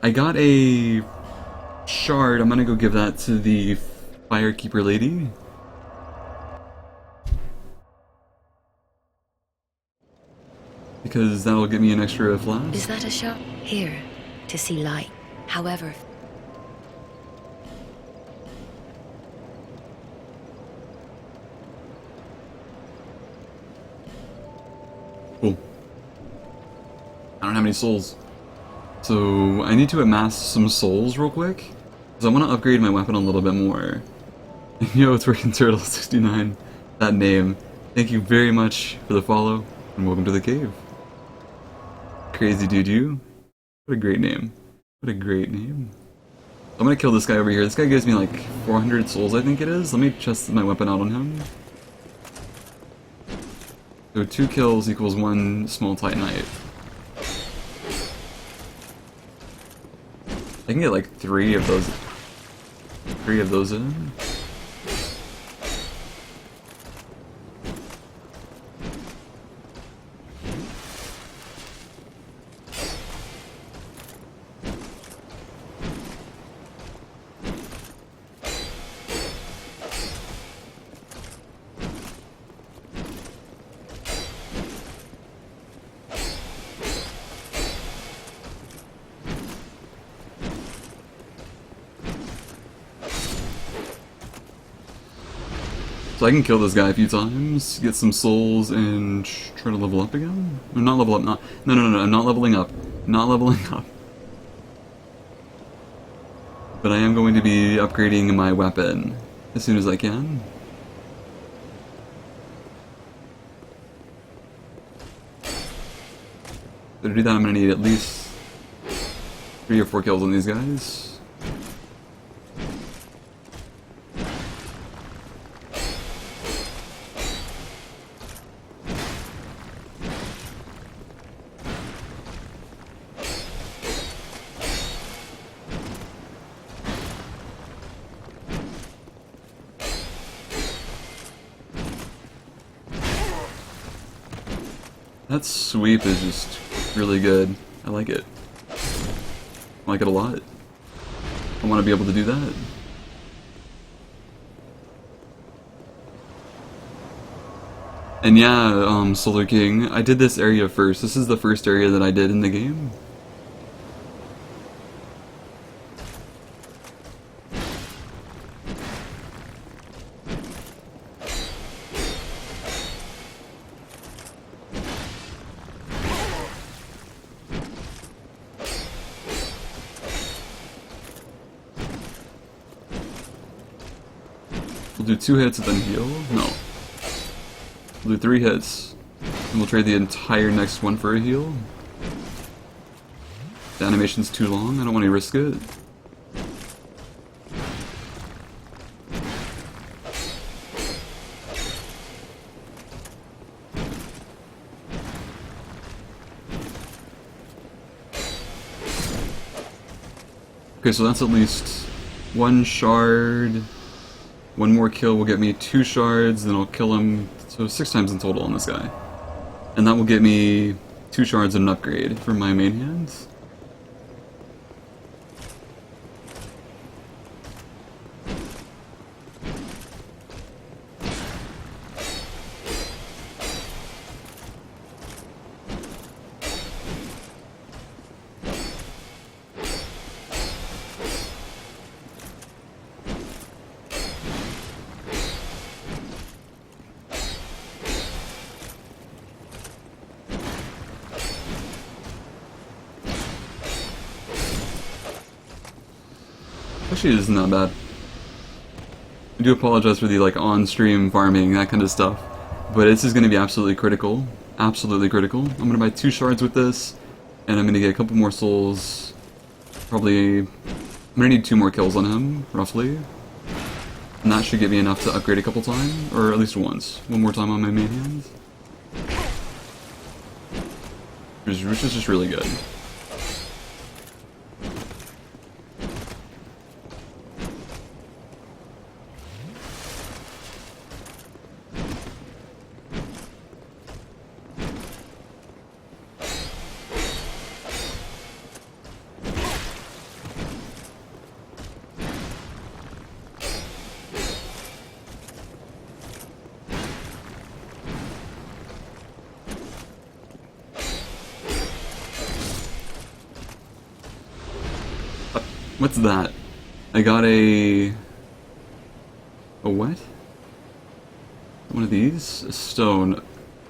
I got a shard. I'm gonna go give that to the firekeeper lady. Because that'll give me an extra flask. Is that a shot? Here, to see light. However... Cool. I don't have any souls. So I need to amass some souls real quick. Because I want to upgrade my weapon a little bit more. Yo, it's working Turtle 69. That name. Thank you very much for the follow, and welcome to the cave. Crazy dude, you. What a great name. What a great name. I'm gonna kill this guy over here. This guy gives me like 400 souls, I think it is. Let me test my weapon out on him. So 2 kills equals 1 small titanite. I can get like 3 of those. 3 of those in. So I can kill this guy a few times, get some souls, and try to level up again? No, not level up, no, I'm not leveling up. Not leveling up. But I am going to be upgrading my weapon as soon as I can. So to do that, I'm going to need at least 3 or 4 kills on these guys. That sweep is just really good. I like it. I like it a lot. I want to be able to do that. And yeah, Solar King, I did this area first. This is the first area that I did in the game. We'll do 2 hits and then heal? No. We'll do 3 hits. And we'll trade the entire next one for a heal. The animation's too long, I don't want to risk it. Okay, so that's at least 1 shard. 1 more kill will get me 2 shards, then I'll kill him, so 6 times in total on this guy. And that will get me 2 shards and an upgrade for my main hands. Actually, it isn't that bad. I do apologize for the like on-stream farming, that kind of stuff, but this is going to be absolutely critical. Absolutely critical. I'm going to buy 2 shards with this, and I'm going to get a couple more souls. Probably, I'm going to need 2 more kills on him, roughly. And that should get me enough to upgrade a couple times, or at least once. 1 more time on my main hands. Which is just really good. What's that? I got a what? One of these? A stone.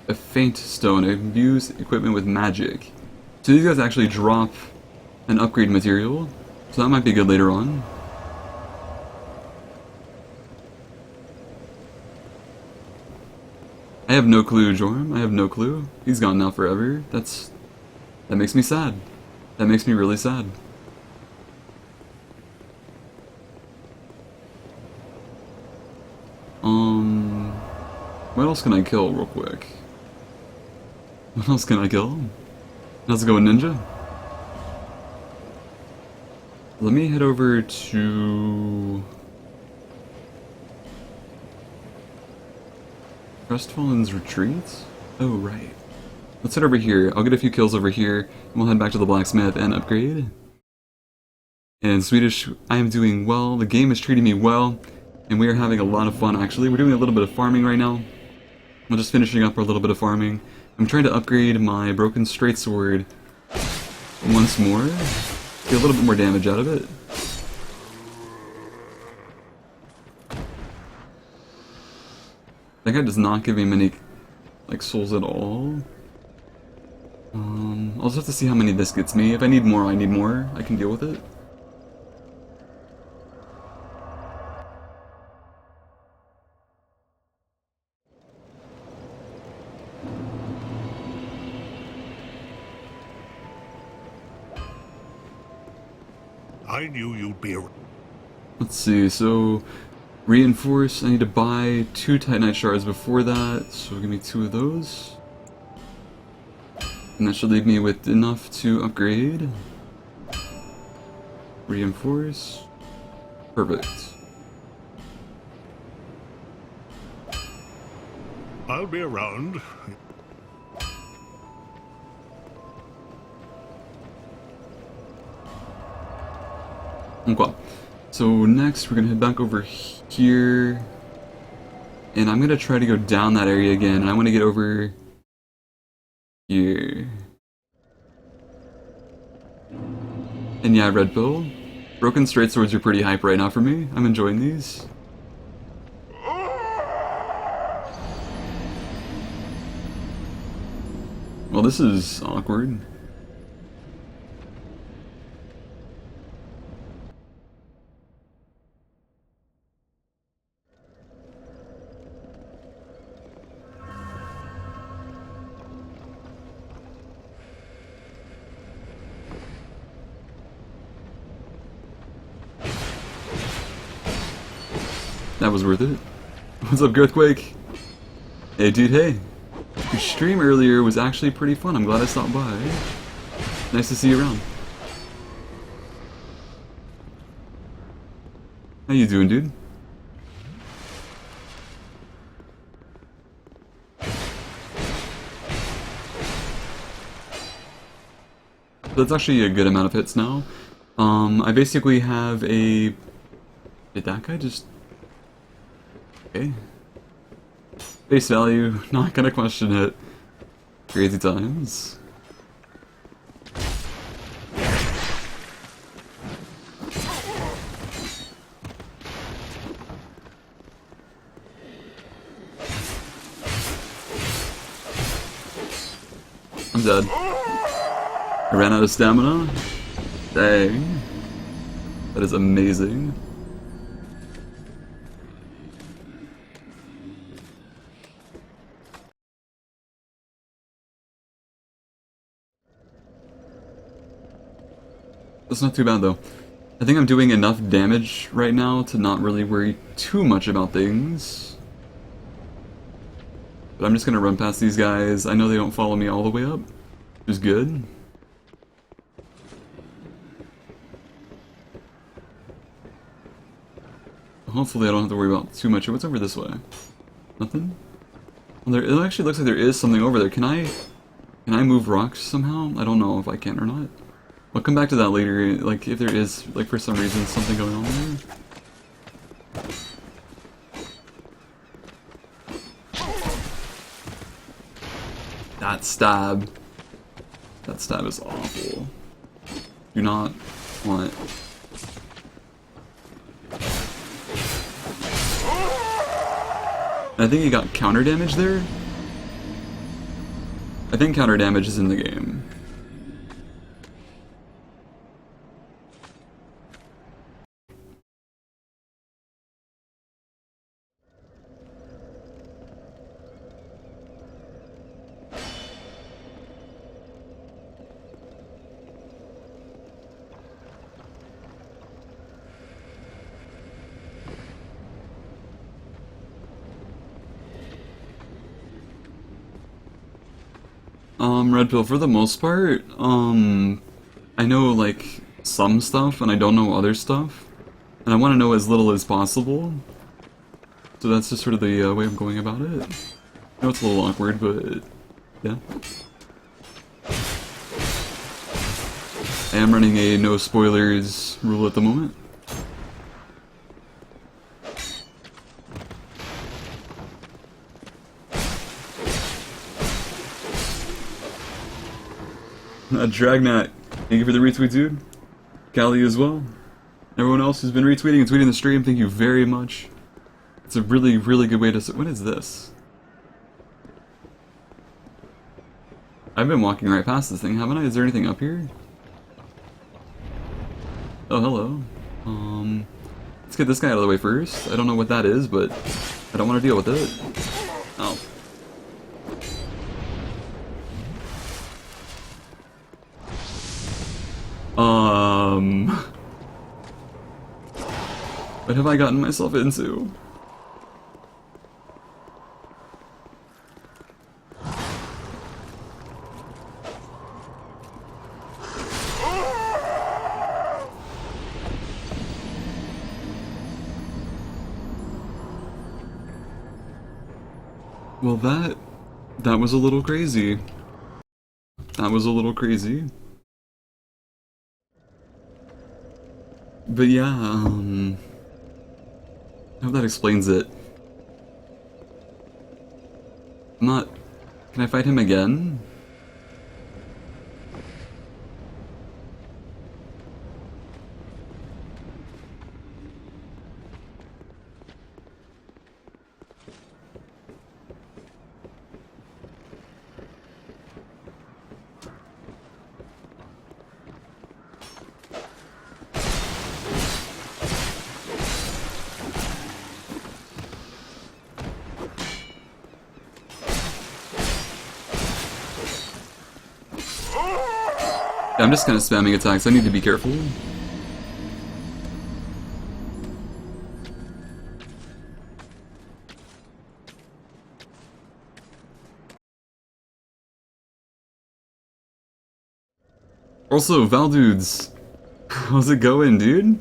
A faint stone. Imbues equipment with magic. So these guys actually drop an upgrade material. So that might be good later on. I have no clue, Jorm. I have no clue. He's gone now forever. That makes me sad. That makes me really sad. What else can I kill real quick? What else can I kill? Let's go ninja. Let me head over to Crestfallen's Retreat? Oh, right. Let's head over here. I'll get a few kills over here, and we'll head back to the blacksmith and upgrade. And Swedish, I am doing well. The game is treating me well, and we are having a lot of fun, actually. We're doing a little bit of farming right now. We're just finishing up our little bit of farming. I'm trying to upgrade my broken straight sword once more. Get a little bit more damage out of it. That guy does not give me many, like, souls at all. I'll just have to see how many this gets me. If I need more, I need more. I can deal with it. I knew you'd be around. Let's see, so reinforce, I need to buy 2 Titanite shards before that, so give me 2 of those. And that should leave me with enough to upgrade. Reinforce. Perfect. I'll be around. Okay, so next we're gonna head back over here, and I'm gonna try to go down that area again, and I want to get over here. And yeah, red pill. Broken straight swords are pretty hype right now for me. I'm enjoying these. Well, this is awkward. That was worth it. What's up, Girthquake? Hey, dude, hey. Your stream earlier was actually pretty fun. I'm glad I stopped by. Nice to see you around. How you doing, dude? That's actually a good amount of hits now. I basically have a... Did that guy just... Okay. Face value, not gonna question it. Crazy times. I'm dead. I ran out of stamina? Dang. That is amazing. That's not too bad though. I think I'm doing enough damage right now to not really worry too much about things. But I'm just gonna run past these guys. I know they don't follow me all the way up, which is good. Hopefully I don't have to worry about too much. What's over this way? Nothing? Well, it actually looks like there is something over there. Can I move rocks somehow? I don't know if I can or not. I'll come back to that later, like, if there is, like, for some reason, something going on there. That stab. That stab is awful. Do not want I think he got counter damage there. I think counter damage is in the game. Red Pill, for the most part, I know, like, some stuff, and I don't know other stuff. And I want to know as little as possible. So that's just sort of the way I'm going about it. I know it's a little awkward, but yeah. I am running a no spoilers rule at the moment. Dragnat, thank you for the retweet, dude. Callie as well. Everyone else who's been retweeting and tweeting the stream, thank you very much. It's a really, really good way to... What is this? I've been walking right past this thing, haven't I? Is there anything up here? Oh, hello. Let's get this guy out of the way first. I don't know what that is, but I don't want to deal with it. Oh. What have I gotten myself into? Well, that was a little crazy. That was a little crazy. But yeah, I hope that explains it. I'm not... Can I fight him again? Yeah, I'm just kind of spamming attacks. I need to be careful. Also, Valdudes, how's it going, dude?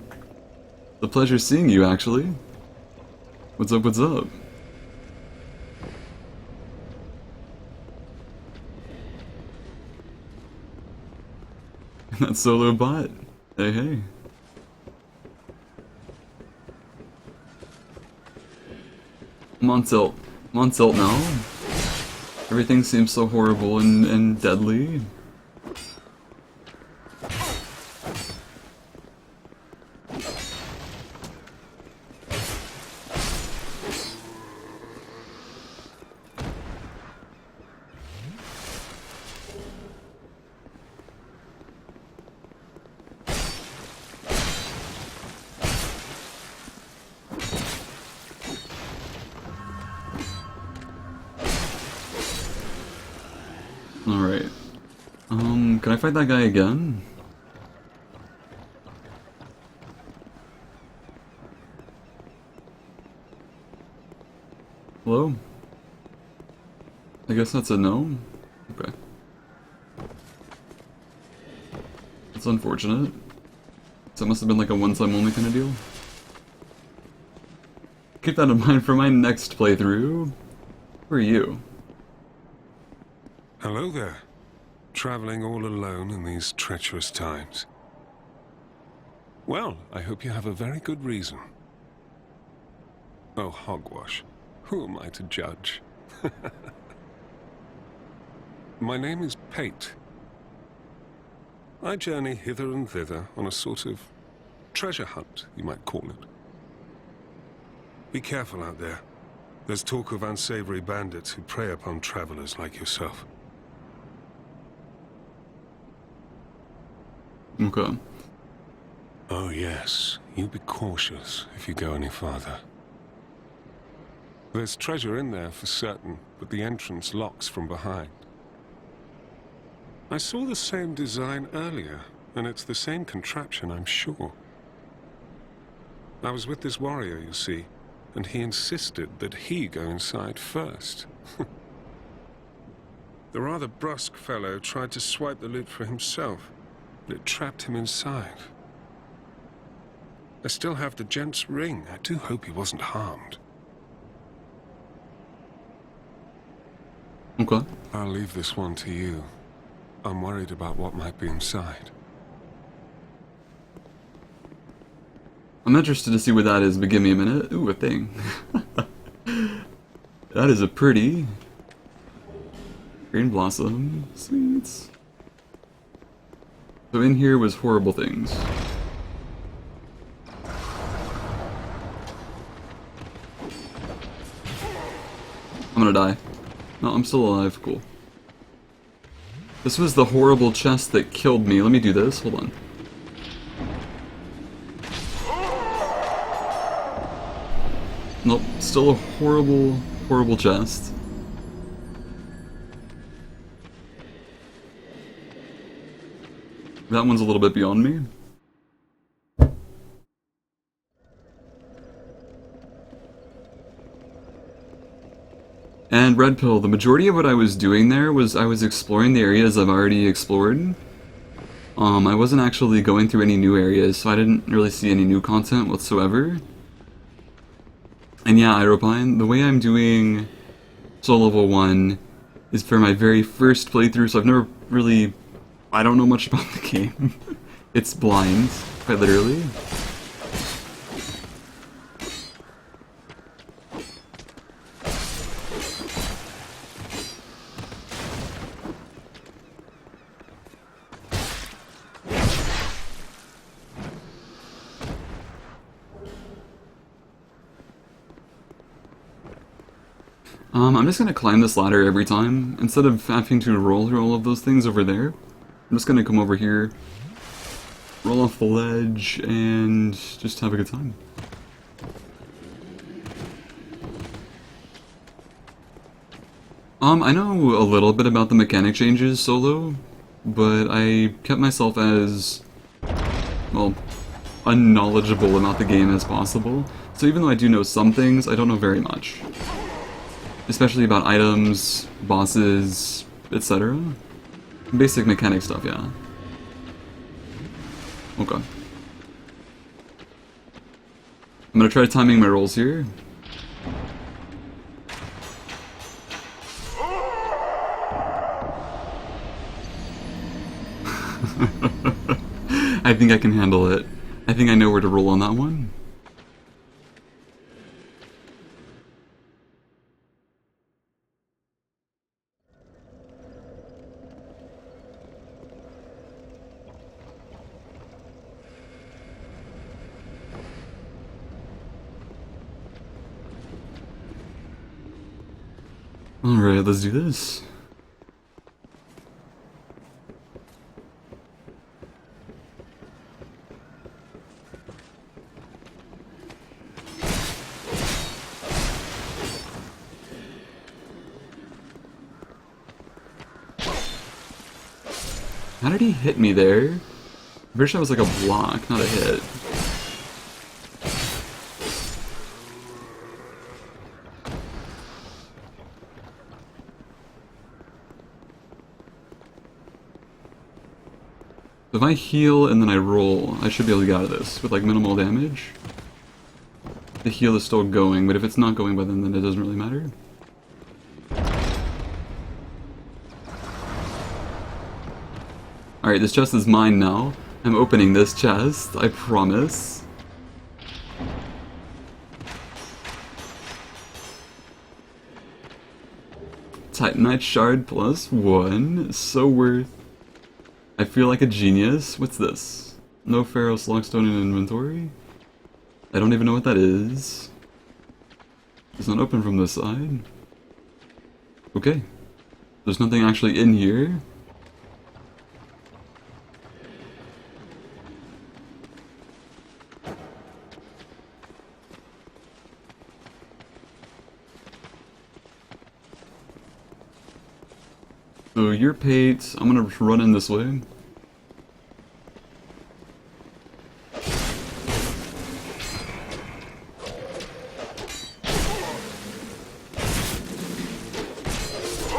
It's a pleasure seeing you, actually. What's up, what's up? That solo bot. Hey, hey. I'm on tilt. I'm on tilt now. Everything seems so horrible and deadly. Alright. Can I fight that guy again? Hello? I guess that's a no? Okay. That's unfortunate. So it must have been like a one-time only kind of deal. Keep that in mind for my next playthrough. Who are you? Hello there. Traveling all alone in these treacherous times. Well, I hope you have a very good reason. Oh, hogwash. Who am I to judge? My name is Pate. I journey hither and thither on a sort of treasure hunt, you might call it. Be careful out there. There's talk of unsavory bandits who prey upon travelers like yourself. Okay. Oh yes, you be cautious if you go any farther. There's treasure in there for certain, but the entrance locks from behind. I saw the same design earlier, and it's the same contraption, I'm sure. I was with this warrior, you see, and he insisted that he go inside first. The rather brusque fellow tried to swipe the loot for himself, but it trapped him inside. I still have the gent's ring. I do hope he wasn't harmed. Okay. I'll leave this one to you. I'm worried about what might be inside. I'm interested to see what that is, but give me a minute. Ooh, a thing. That is a pretty... Green blossom. Sweets. So in here was horrible things. I'm gonna die. No, I'm still alive. Cool. This was the horrible chest that killed me. Let me do this. Hold on. Nope. Still a horrible, horrible chest. That one's a little bit beyond me. And Red Pill, the majority of what I was doing there was I was exploring the areas I've already explored. I wasn't actually going through any new areas, so I didn't really see any new content whatsoever. And yeah, Iropine, the way I'm doing Soul Level 1 is for my very first playthrough, so I've never really... I don't know much about the game. It's blind, quite literally. I'm just gonna climb this ladder every time, instead of having to roll through all of those things over there. I'm just gonna come over here, roll off the ledge, and just have a good time. I know a little bit about the mechanic changes solo, but I kept myself as, well, unknowledgeable about the game as possible. So even though I do know some things, I don't know very much. Especially about items, bosses, etc. Basic mechanic stuff, yeah. Okay. I'm gonna try timing my rolls here. I think I can handle it. I think I know where to roll on that one. Alright, let's do this. How did he hit me there? I'm pretty sure that was like a block, not a hit. If I heal and then I roll, I should be able to get out of this with like minimal damage. The heal is still going, but if it's not going by then it doesn't really matter. Alright, this chest is mine now. I'm opening this chest, I promise. Titanite shard +1, so worth. I feel like a genius. What's this? No Pharaoh Slogstone in inventory? I don't even know what that is. It's not open from this side. Okay. There's nothing actually in here. So your pate, I'm gonna run in this way.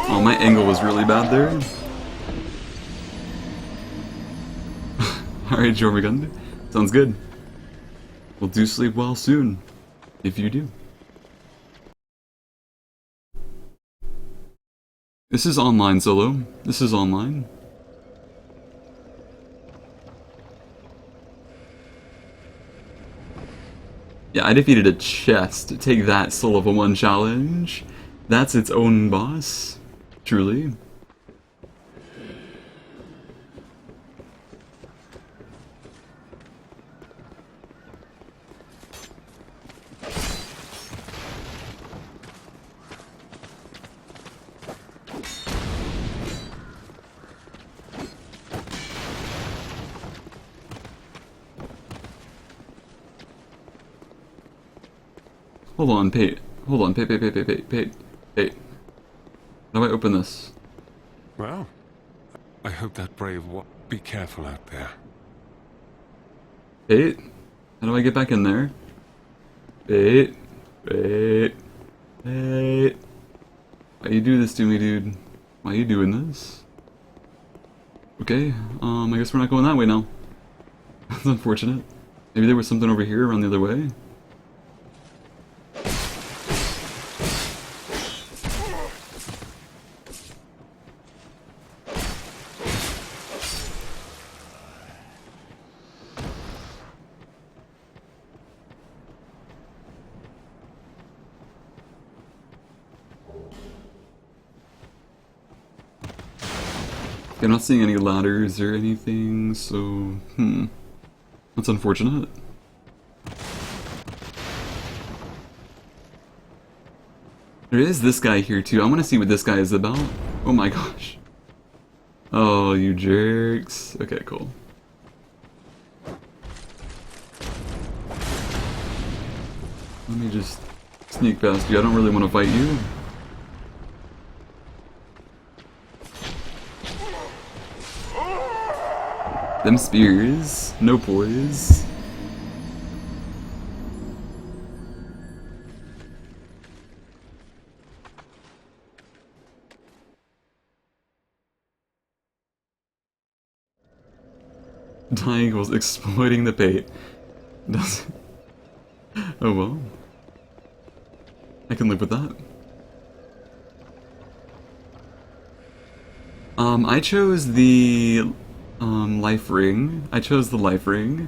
Oh, my angle was really bad there. Alright, Jormungand. Sounds good. We'll do sleep well soon. If you do. This is online, Solo. This is online. Yeah, I defeated a chest. Take that, Soul of a 1 challenge. That's its own boss. Truly. Hold on, Pate. Hold on, Pate. How do I open this? Well, I hope that brave be careful out there. Pate? How do I get back in there? Pate. Why you do this to me, dude? Why you doing this? Okay, I guess we're not going that way now. That's unfortunate. Maybe there was something over here around the other way. I'm not seeing any ladders or anything, so, that's unfortunate. There is this guy here too. I want to see what this guy is about. Oh my gosh. Oh, you jerks. Okay, cool. Let me just sneak past you. I don't really want to fight you. Them spears, no poise. Dying equals exploiting the bait. Does Oh well. I can live with that. I chose the life ring. I chose the life ring.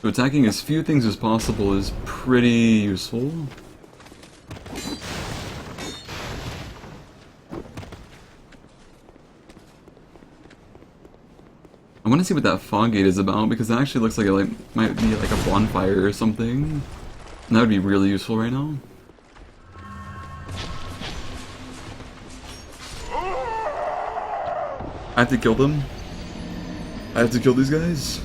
So attacking as few things as possible is pretty useful. I want to see what that fog gate is about, because it actually looks like it might be like a bonfire or something. And that would be really useful right now. I have to kill them. I have to kill these guys.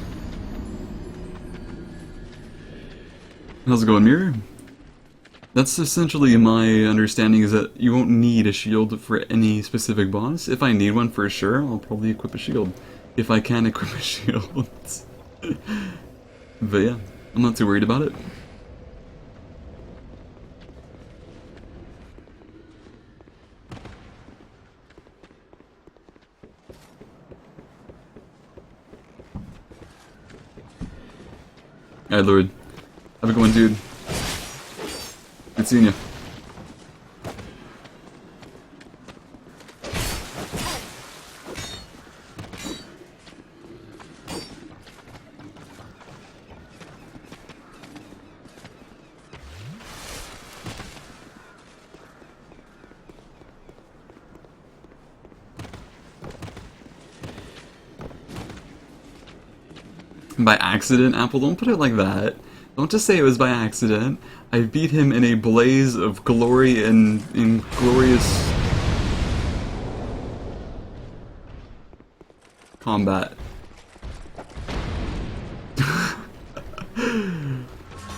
How's it going, Mirror? That's essentially my understanding, is that you won't need a shield for any specific boss. If I need one for sure, I'll probably equip a shield. If I can equip a shield. But yeah, I'm not too worried about it. Alright, Lord. Have a good one, dude. Good seeing you. By accident, Apple, don't put it like that. Don't just say it was by accident. I beat him in a blaze of glory and in glorious combat.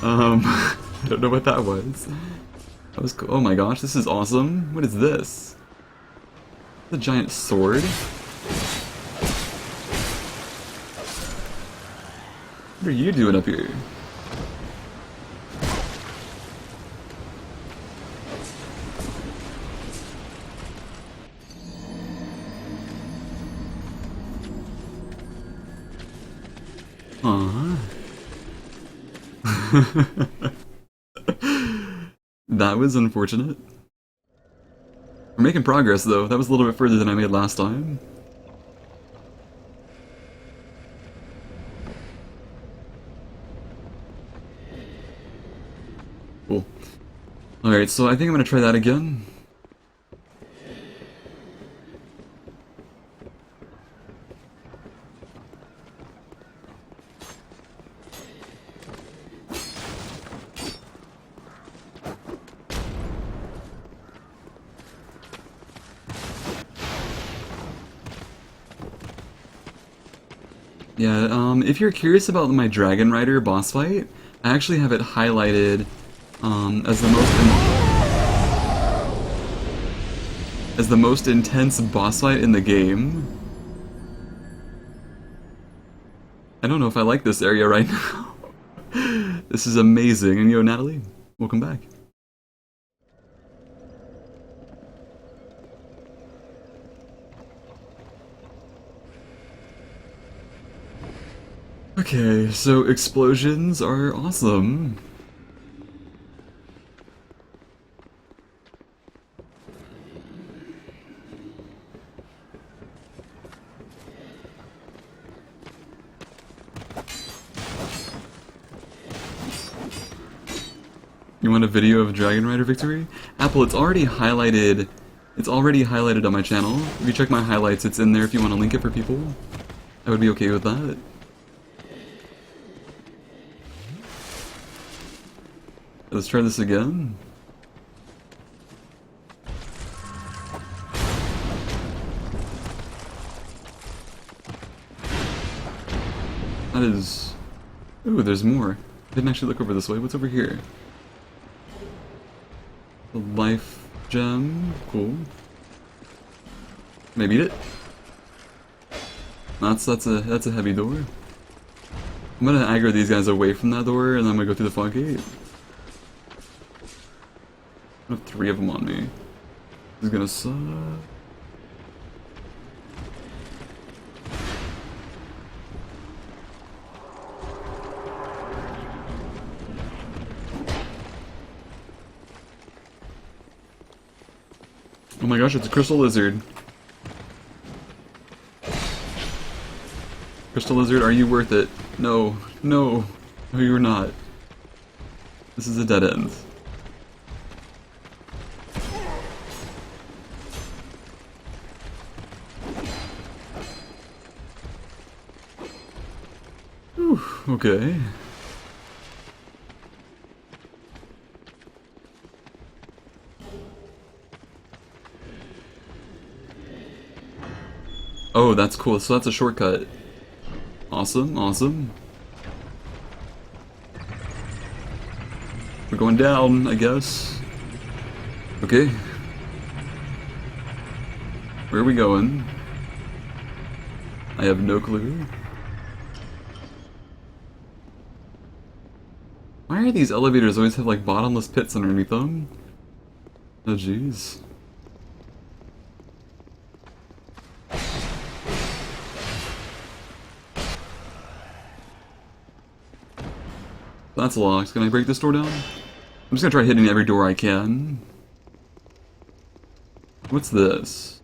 I don't know what that was. That was cool. Oh my gosh, this is awesome. What is this? The giant sword? What are you doing up here? Aww. That was unfortunate. We're making progress though. That was a little bit further than I made last time. Cool. Alright, so I think I'm gonna try that again. Yeah, if you're curious about my Dragon Rider boss fight, I actually have it highlighted as the most intense boss fight in the game. I don't know if I like this area right now. This is amazing. And yo, Natalie, welcome back. Okay, so explosions are awesome. You want a video of Dragon Rider victory? Apple, it's already highlighted. It's already highlighted on my channel. If you check my highlights, it's in there if you want to link it for people. I would be okay with that. Let's try this again. That is... Ooh, there's more. I didn't actually look over this way. What's over here? The life gem. Cool. Can I beat it? That's a heavy door. I'm gonna aggro these guys away from that door, and then I'm gonna go through the fog gate. I have 3 of them on me. This is gonna suck. Oh my gosh, it's a crystal lizard. Crystal lizard, are you worth it? No, no, no, you're not. This is a dead end. Whew, okay. Oh, that's cool. So that's a shortcut. Awesome, awesome. We're going down, I guess. Okay. Where are we going? I have no clue. Why are these elevators always have like bottomless pits underneath them? Oh jeez. That's locked. Can I break this door down? I'm just gonna try hitting every door I can. What's this?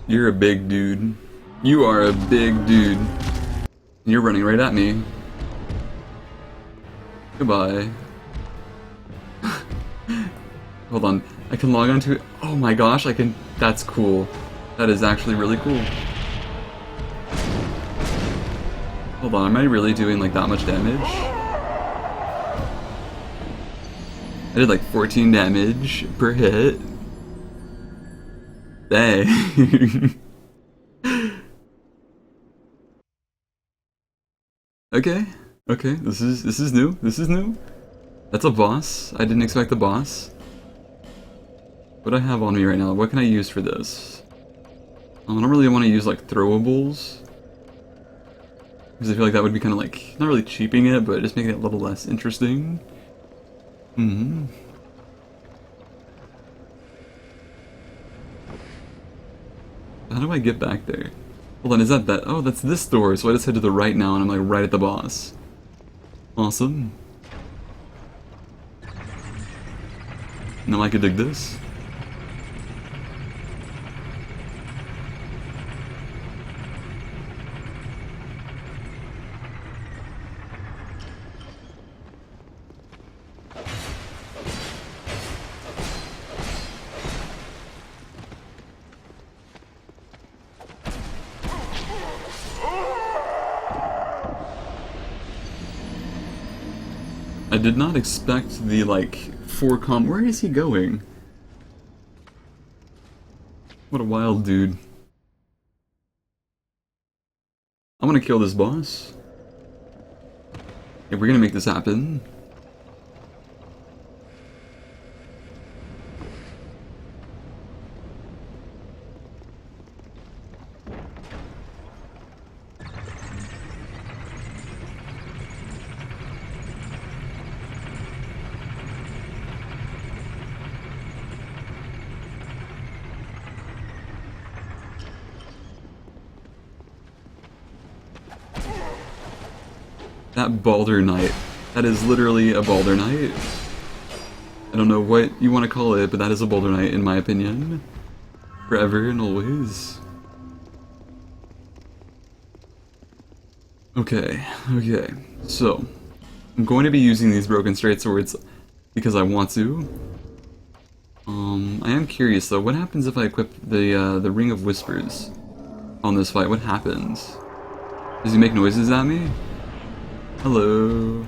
You're a big dude. You are a big dude. You're running right at me. Goodbye. Hold on. I can log on to it. Oh my gosh, I can. That's cool. That is actually really cool. Hold on, am I really doing like that much damage? I did like 14 damage per hit. Dang. Okay. Okay, this is new. This is new. That's a boss. I didn't expect the boss. What do I have on me right now? What can I use for this? I don't really want to use like throwables. Because I feel like that would be kind of like, not really cheaping it, but just making it a little less interesting. Hmm. How do I get back there? Hold on, is that that? Oh, that's this door, so I just head to the right now and I'm like right at the boss. Awesome. Now I could dig this. I did not expect the, like, Where is he going? What a wild dude. I'm gonna kill this boss. Yeah, we're gonna make this happen. That Balder Knight. That is literally a Balder Knight. I don't know what you want to call it, but that is a Balder Knight in my opinion. Forever and always. Okay, okay. So, I'm going to be using these Broken Straight Swords because I want to. I am curious though, what happens if I equip the Ring of Whispers on this fight? What happens? Does he make noises at me? Hello.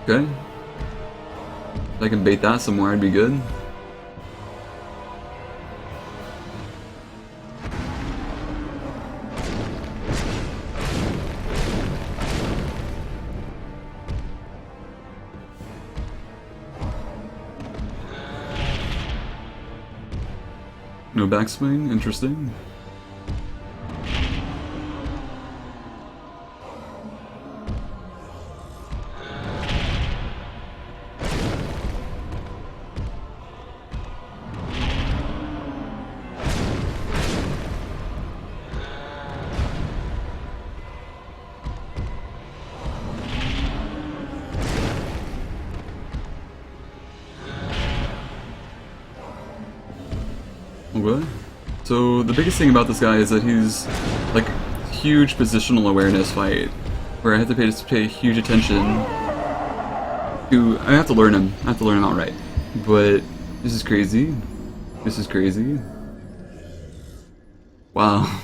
Okay. If I can bait that somewhere, I'd be good. No backswing? Interesting. Okay. So the biggest thing about this guy is that he's like huge positional awareness fight, where I have to pay huge attention to. I have to learn him. I have to learn him outright. But this is crazy. This is crazy. Wow.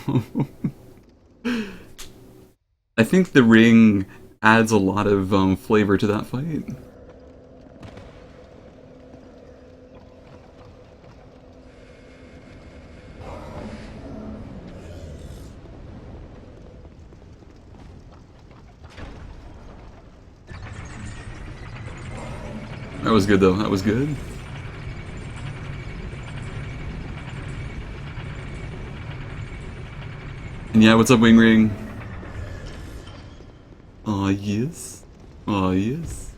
I think the ring adds a lot of flavor to that fight. That was good though, that was good. And yeah, what's up, Wing Ring? Aw, yes. Aw, yes.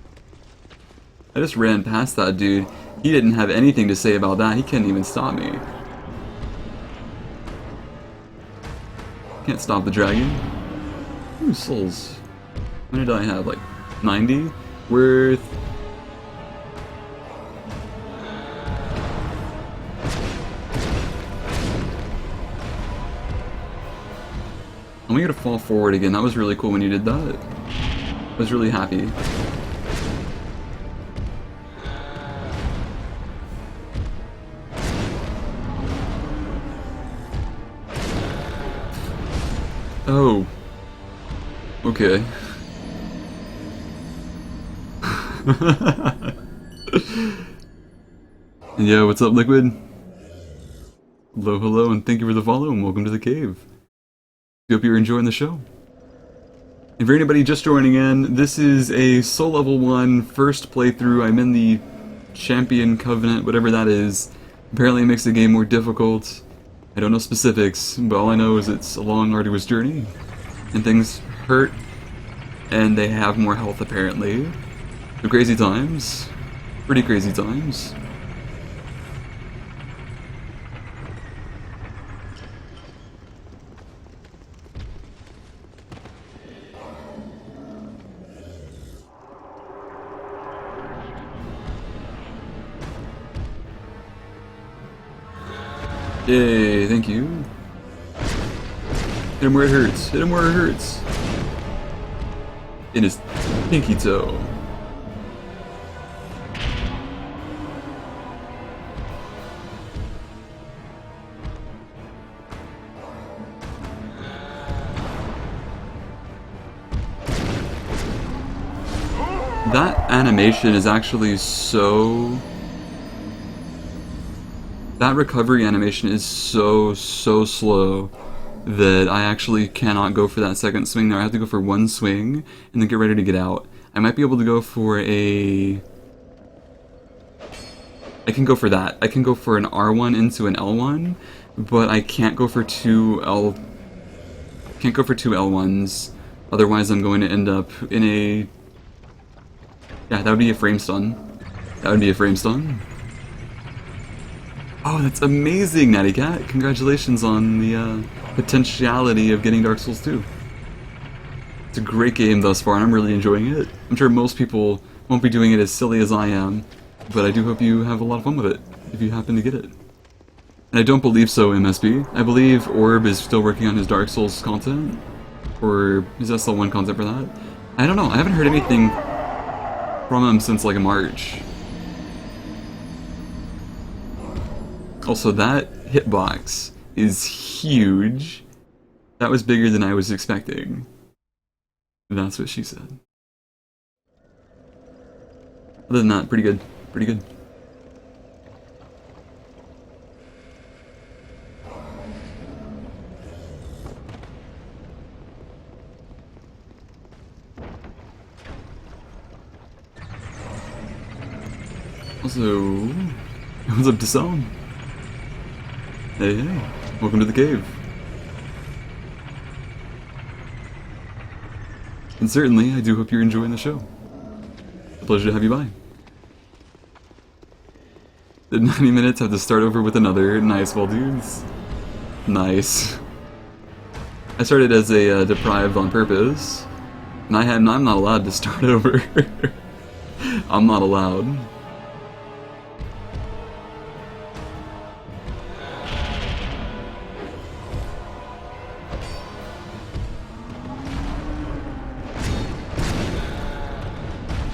I just ran past that dude. He didn't have anything to say about that. He couldn't even stop me. Can't stop the dragon. Ooh, souls. How many did I have? Like 90? Worth... I want you to fall forward again. That was really cool when you did that. I was really happy. Oh. Okay. Yeah, what's up, Liquid? Hello, hello, and thank you for the follow, and welcome to the cave. Hope you're enjoying the show. And for anybody just joining in, this is a Soul Level 1 first playthrough. I'm in the Champion Covenant, whatever that is. Apparently it makes the game more difficult. I don't know specifics, but all I know is it's a long, arduous journey. And things hurt, and they have more health apparently. So crazy times. Pretty crazy times. Yay, thank you. Hit him where it hurts. Hit him where it hurts. In his pinky toe. That animation is actually so... That recovery animation is so slow that I actually cannot go for that second swing there. I have to go for one swing and then get ready to get out. I might be able to go for a... I can go for that. I can go for an R1 into an L1, but I can't go for two Can't go for two L1s. Otherwise I'm going to end up in a... Yeah, that would be a frame stun. That would be a frame stun. Oh, that's amazing, Natty Cat. Congratulations on the potentiality of getting Dark Souls 2. It's a great game thus far, and I'm really enjoying it. I'm sure most people won't be doing it as silly as I am, but I do hope you have a lot of fun with it, if you happen to get it. And I don't believe so, MSB. I believe Orb is still working on his Dark Souls content, or his SL1 content for that. I don't know, I haven't heard anything from him since like March. Also, that hitbox is huge. That was bigger than I was expecting. That's what she said. Other than that, pretty good. Pretty good. Also, what's up to some? Hey, hey, welcome to the cave. And certainly, I do hope you're enjoying the show. It's a pleasure to have you by. Did 90 minutes have to start over with another? Nice, well dudes. Nice. I started as a deprived on purpose, and I'm not allowed to start over. I'm not allowed.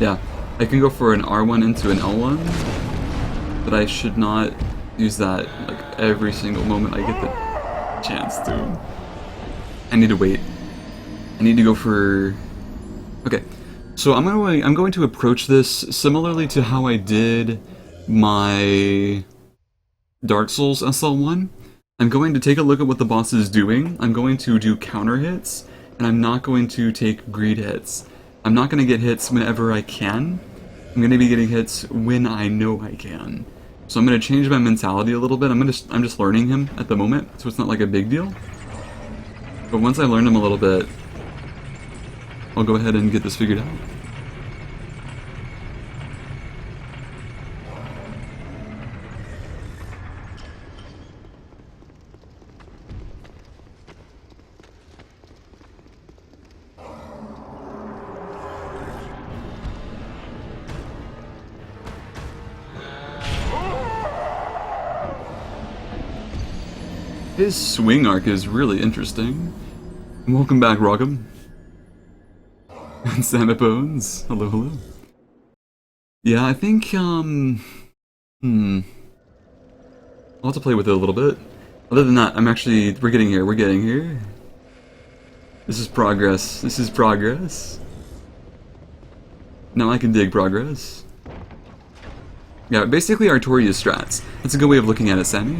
Yeah, I can go for an R1 into an L1, but I should not use that like every single moment I get the chance to. I need to wait. I need to go for... Okay, so I'm going to approach this similarly to how I did my Dark Souls SL1. I'm going to take a look at what the boss is doing. I'm going to do counter hits, and I'm not going to take greed hits. I'm not going to get hits whenever I can. I'm going to be getting hits when I know I can. So I'm going to change my mentality a little bit. I'm just learning him at the moment, so it's not like a big deal. But once I learn him a little bit, I'll go ahead and get this figured out. His swing arc is really interesting. Welcome back, Rockham. And Samapones. Hello, hello. Yeah, I think, I'll have to play with it a little bit. Other than that, we're getting here. This is progress. This is progress. Now I can dig progress. Yeah, basically Artorias strats. That's a good way of looking at it, Sammy.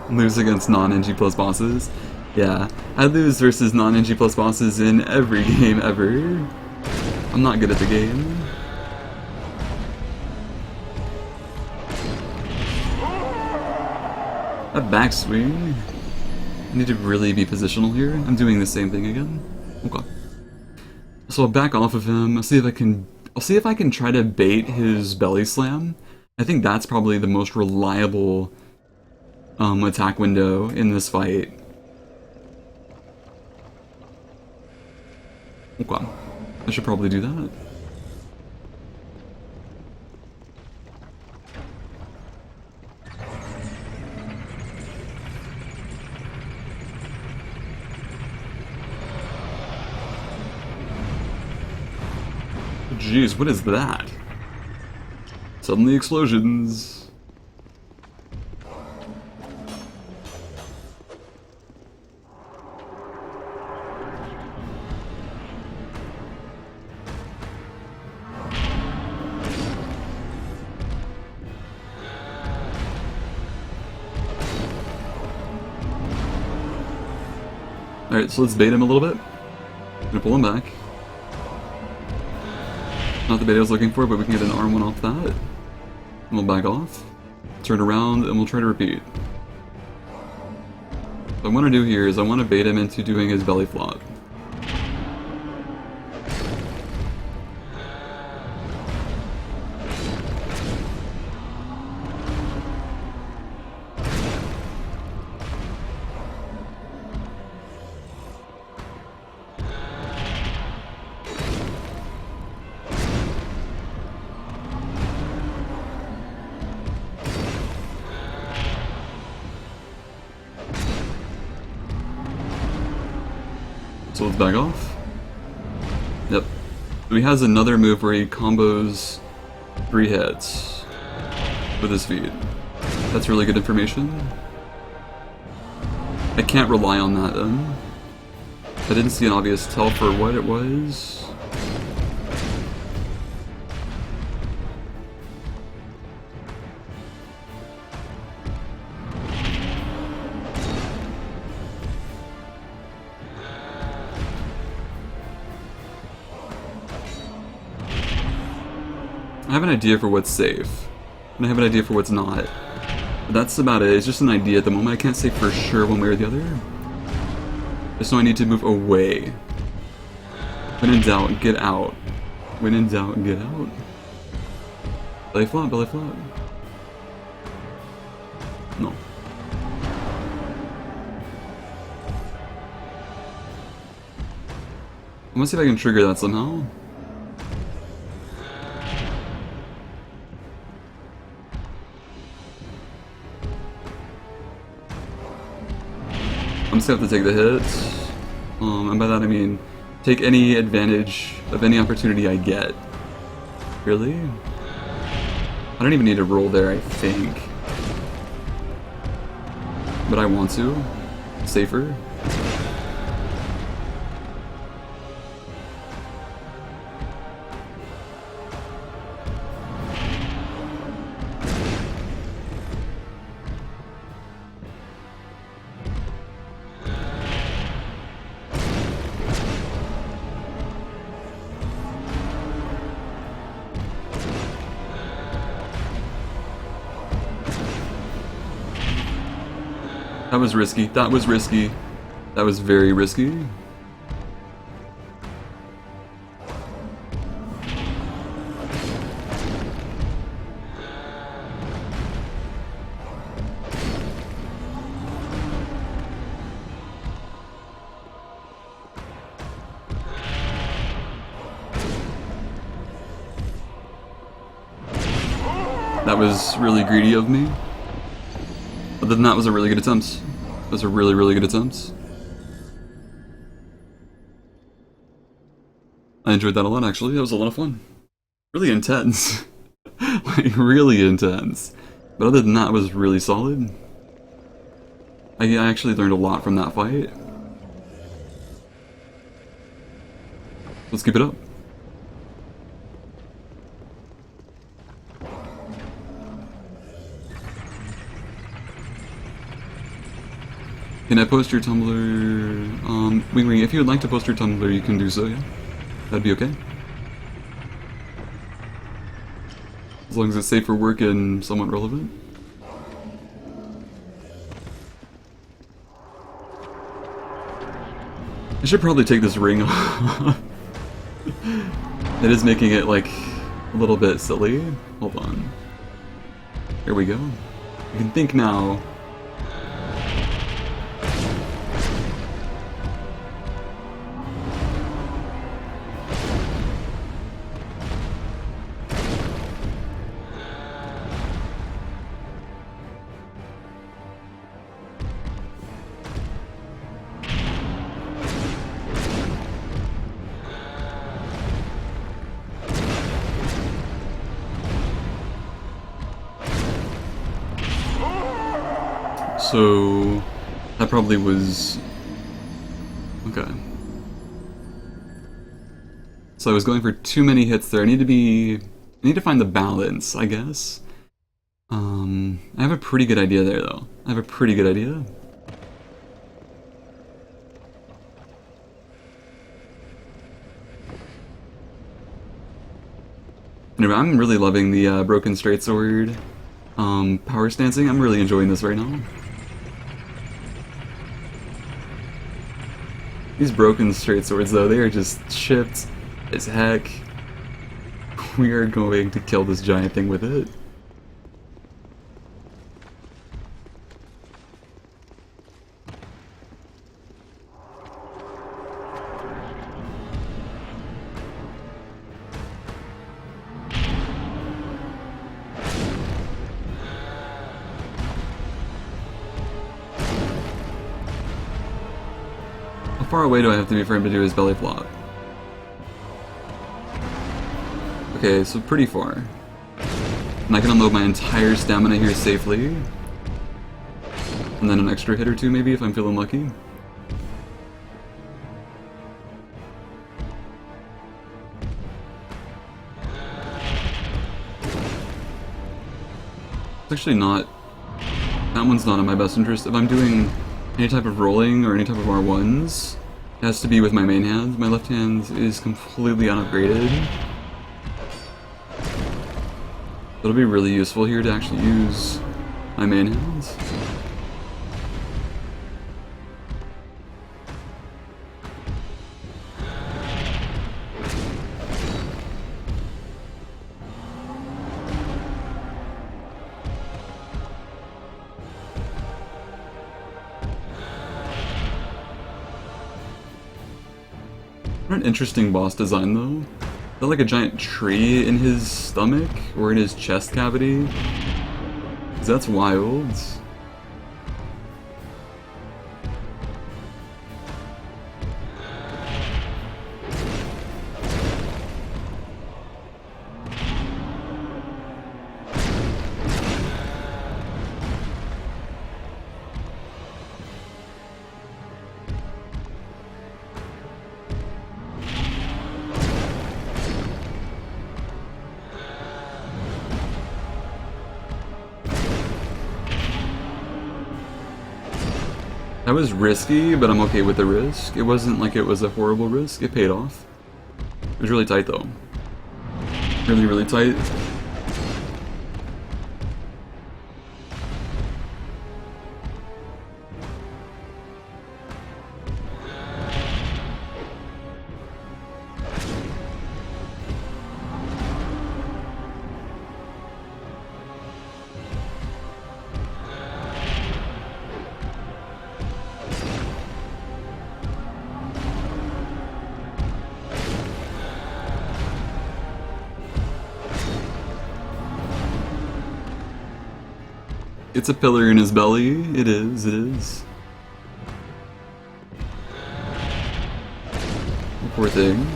Lose against non-NG plus bosses. Yeah, I lose versus non-NG plus bosses in every game ever. I'm not good at the game. A backswing. I need to really be positional here. I'm doing the same thing again. Okay. So I'll back off of him. I'll see if I can try to bait his belly slam. I think that's probably the most reliable attack window in this fight. Okay. I should probably do that. Jeez, what is that? Suddenly explosions. Alright, so let's bait him a little bit. I'm gonna pull him back. Not the bait I was looking for, but we can get an arm one off that. And we'll back off. Turn around, and we'll try to repeat. What I want to do here is I want to bait him into doing his belly flop. So let's back off. Yep. So he has another move where he combos 3 hits with his feet. That's really good information. I can't rely on that then. I didn't see an obvious tell for what it was. I have an idea for what's safe, and I have an idea for what's not. But that's about it. It's just an idea at the moment. I can't say for sure one way or the other. Just know I need to move away. When in doubt, get out. When in doubt, get out. Belly flop, belly flop. No. I'm gonna see if I can trigger that somehow. I'm just gonna have to take the hits. And by that I mean take any advantage of any opportunity I get. Really? I don't even need to roll there, I think. But I want to. Safer. That was risky. That was risky. That was very risky. That was really greedy of me. Other than that, it was a really good attempt. It was a really, really good attempt. I enjoyed that a lot, actually. That was a lot of fun. Really intense. Like, really intense. But other than that, it was really solid. I actually learned a lot from that fight. Let's keep it up. Can I post your Tumblr? Wing, if you would like to post your Tumblr, you can do so, yeah? That'd be okay. As long as it's safe for work and somewhat relevant. I should probably take this ring off. It is making it, like, a little bit silly. Hold on. Here we go. You can think now. So that probably was okay. So I was going for too many hits there. I need to find the balance, I guess. I have a pretty good idea there, though. I have a pretty good idea. Anyway, I'm really loving the broken straight sword power stancing. I'm really enjoying this right now. These broken straight swords, though, they are just chipped as heck. We are going to kill this giant thing with it. How far away do I have to be for him to do his belly flop? Okay, so pretty far. And I can unload my entire stamina here safely. And then an extra hit or two maybe if I'm feeling lucky. It's actually not... That one's not in my best interest. If I'm doing any type of rolling or any type of R1s, it has to be with my main hand. My left hand is completely unupgraded. It'll be really useful here to actually use my main hands. What an interesting boss design, though. Is that like a giant tree in his stomach? Or in his chest cavity? 'Cause that's wild. That was risky, but I'm okay with the risk. It wasn't like it was a horrible risk. It paid off. It was really tight, though. Really, really tight. It's a pillar in his belly. It is, it is. Poor thing.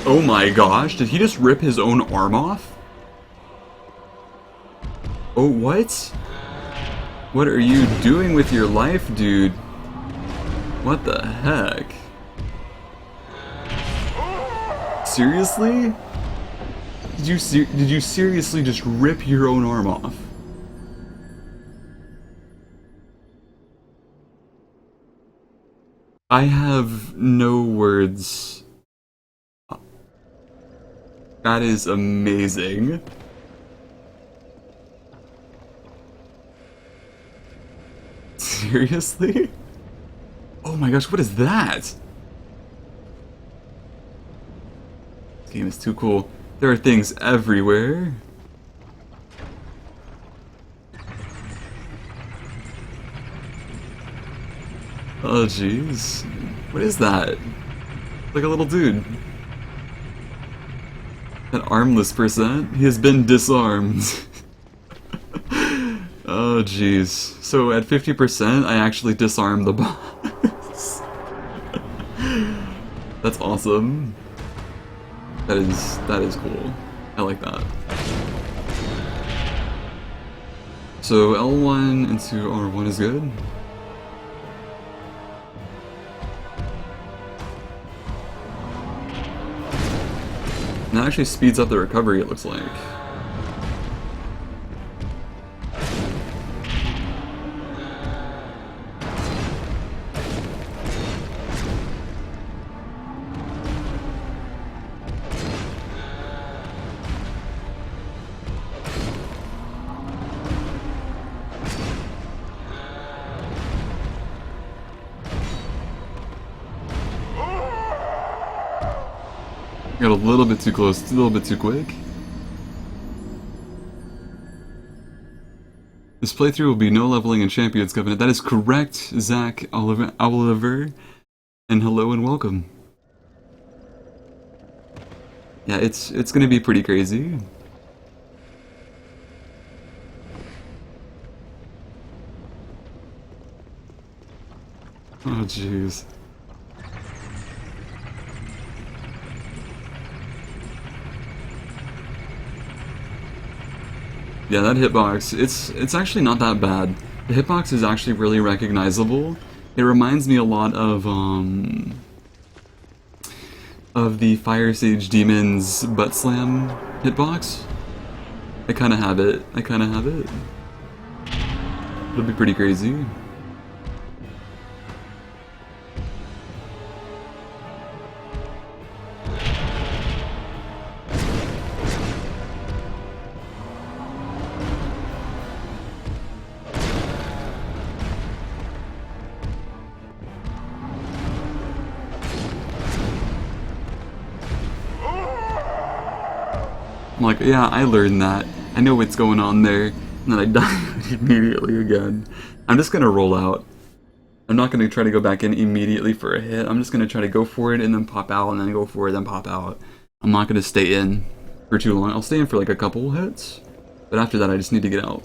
Oh my gosh, did he just rip his own arm off? Oh, what? What are you doing with your life, dude? What the heck? Seriously? Did you seriously just rip your own arm off? I have no words. That is amazing. Seriously? Oh my gosh, what is that? This game is too cool. There are things everywhere. Oh jeez. What is that? Like a little dude. An armless percent? He has been disarmed. Oh jeez. So at 50% I actually disarmed the boss. That's awesome. That is cool. I like that. So L1 into R1 is good. And that actually speeds up the recovery, it looks like. Got a little bit too close, a little bit too quick. This playthrough will be no leveling in Champions Covenant. That is correct, Zach Oliver. And hello and welcome. Yeah, it's gonna be pretty crazy. Oh jeez. Yeah, that hitbox, it's actually not that bad. The hitbox is actually really recognizable. It reminds me a lot of the Fire Sage Demon's butt slam hitbox. I kinda have it. It'll be pretty crazy. I'm like, yeah, I learned that. I know what's going on there. And then I die immediately again. I'm just gonna roll out. I'm not gonna try to go back in immediately for a hit. I'm just gonna try to go for it and then pop out and then go for it and then pop out. I'm not gonna stay in for too long. I'll stay in for like a couple hits. But after that, I just need to get out.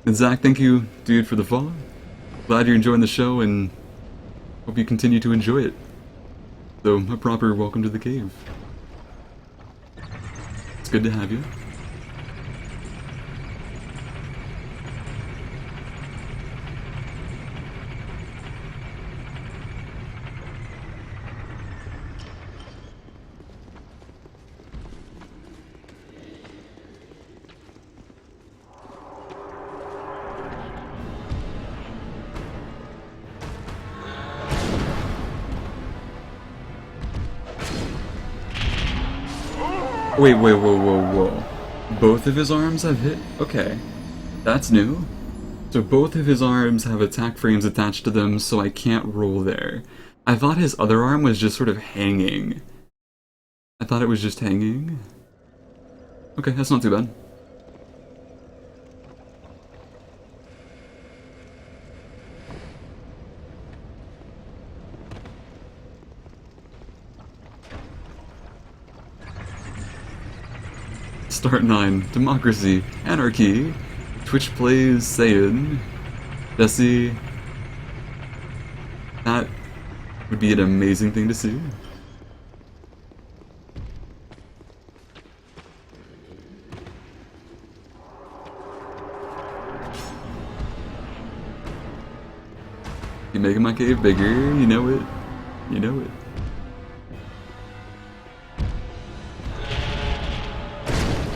And Zach, thank you, dude, for the follow. Glad you're enjoying the show and hope you continue to enjoy it. So, a proper welcome to the cave. It's good to have you. Wait, whoa. Both of his arms have hit? Okay. That's new. So both of his arms have attack frames attached to them, so I can't roll there. I thought his other arm was just sort of hanging. I thought it was just hanging. Okay, that's not too bad. Start 9. Democracy. Anarchy. Twitch plays Saiyan. Jesse. That would be an amazing thing to see. You're making my cave bigger, you know it. You know it.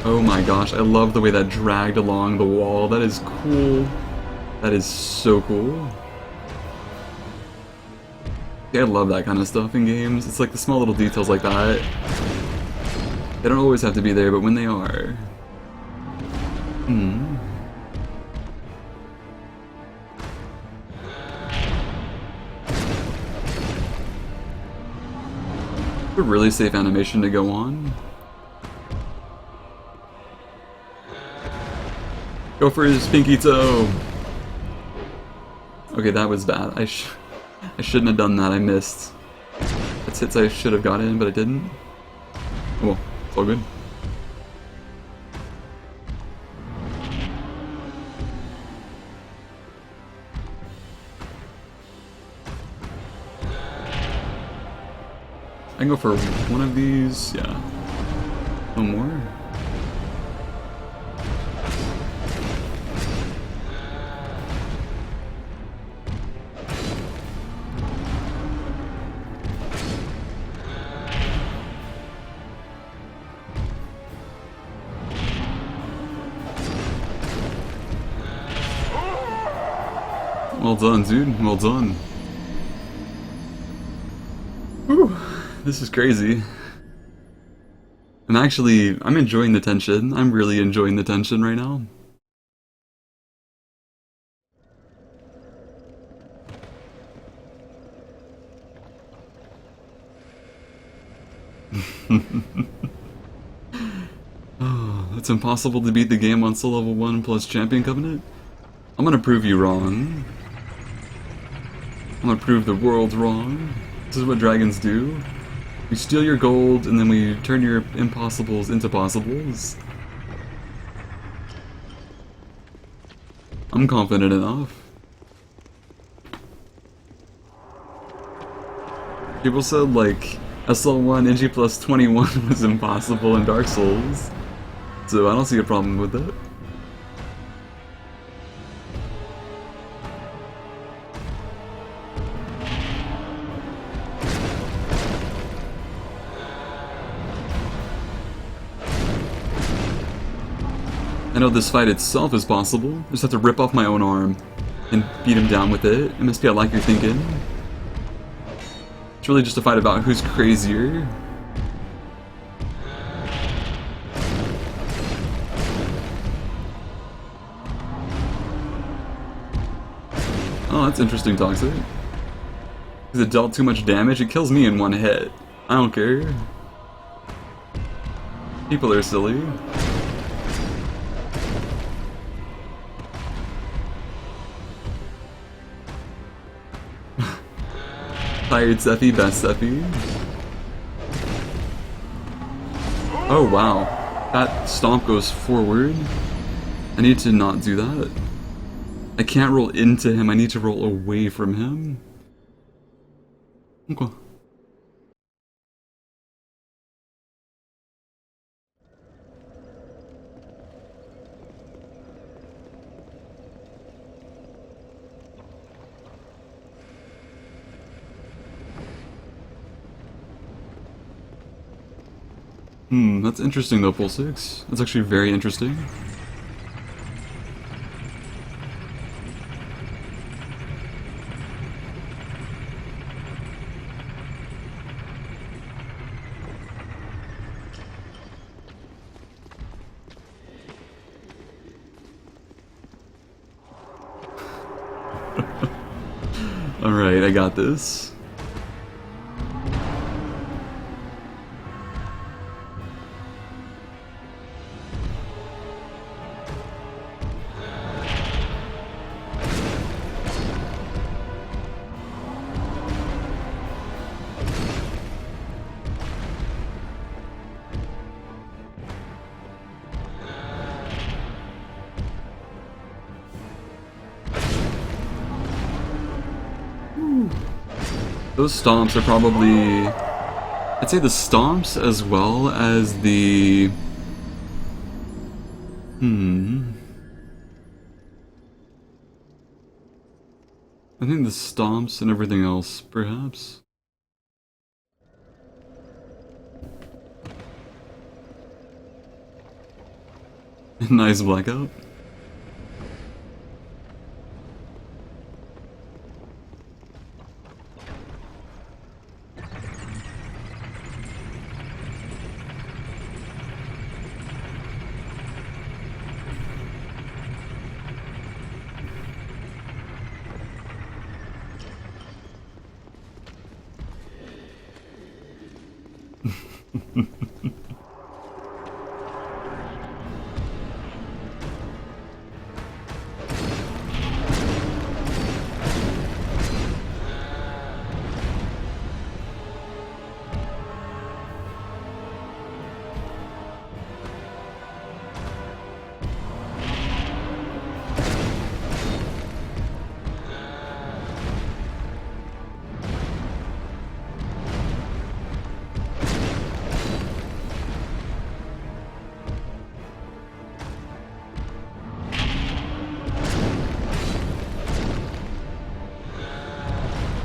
Oh my gosh, I love the way that dragged along the wall. That is cool. That is so cool. Yeah, I love that kind of stuff in games. It's like the small little details like that. They don't always have to be there, but when they are. A really safe animation to go on. Go for his pinky toe! Okay, that was bad. I shouldn't have done that, I missed. That's hits I should have got in, but I didn't. Oh well, it's all good. I can go for one of these, yeah. One more. Well done, dude. Well done. Whew. This is crazy. I'm enjoying the tension. I'm really enjoying the tension right now. Oh, it's impossible to beat the game on level 1 plus Champion Covenant? I'm gonna prove you wrong. I'm gonna prove the world wrong. This is what dragons do. We steal your gold, and then we turn your impossibles into possibles. I'm confident enough. People said, like, SL1 NG plus 21 was impossible in Dark Souls, so I don't see a problem with that. I know this fight itself is possible. I just have to rip off my own arm and beat him down with it. MSP, I like your thinking. It's really just a fight about who's crazier. Oh, that's interesting, Toxic. Because it dealt too much damage, it kills me in one hit. I don't care. People are silly. Tired Sephi, best Sephi. Oh wow, that stomp goes forward. I need to not do that. I can't roll into him, I need to roll away from him. Okay. That's interesting though, Pulse 6. That's actually very interesting. Alright, I got this. Those stomps are probably... I'd say the stomps as well as the... I think the stomps and everything else, perhaps. Nice blackout.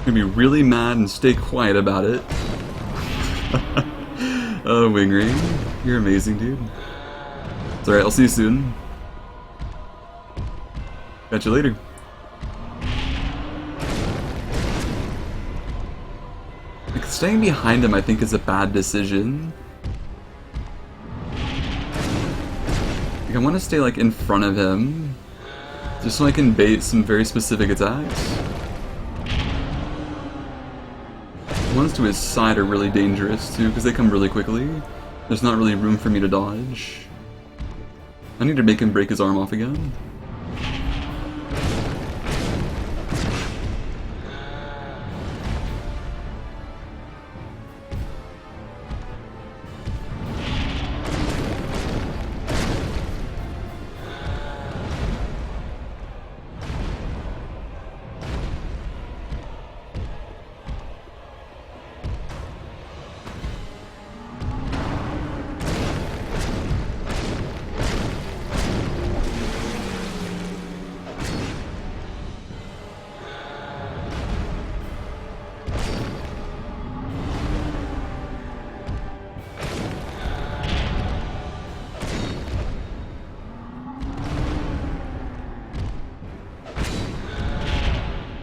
Gonna be really mad and stay quiet about it. Oh, Wing Ring, you're amazing, dude. It's alright, I'll see you soon. Catch you later. Like, staying behind him, I think, is a bad decision. Like, I want to stay, like, in front of him, just so I can bait some very specific attacks. The ones to his side are really dangerous too, because they come really quickly. There's not really room for me to dodge. I need to make him break his arm off again.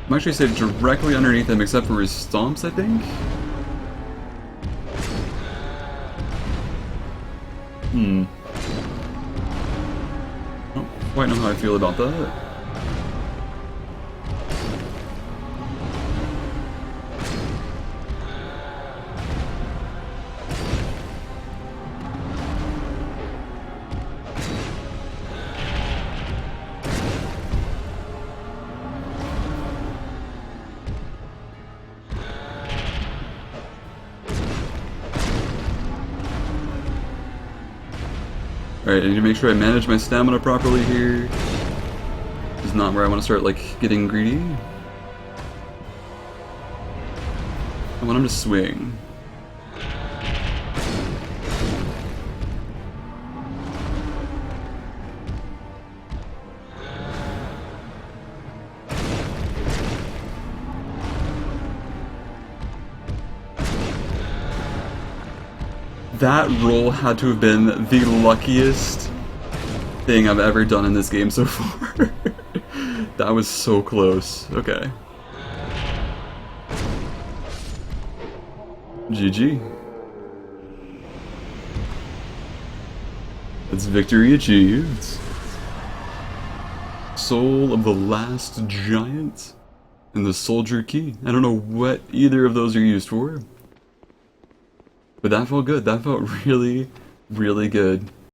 I'm actually safe directly underneath him except for his stomps, I think? I don't quite know how I feel about that. Alright, I need to make sure I manage my stamina properly here. This is not where I want to start, like, getting greedy. I want him to swing. That roll had to have been the luckiest thing I've ever done in this game so far. That was so close. Okay. GG. It's victory achieved. Soul of the last giant. And the soldier key. I don't know what either of those are used for. But that felt good. That felt really, really good.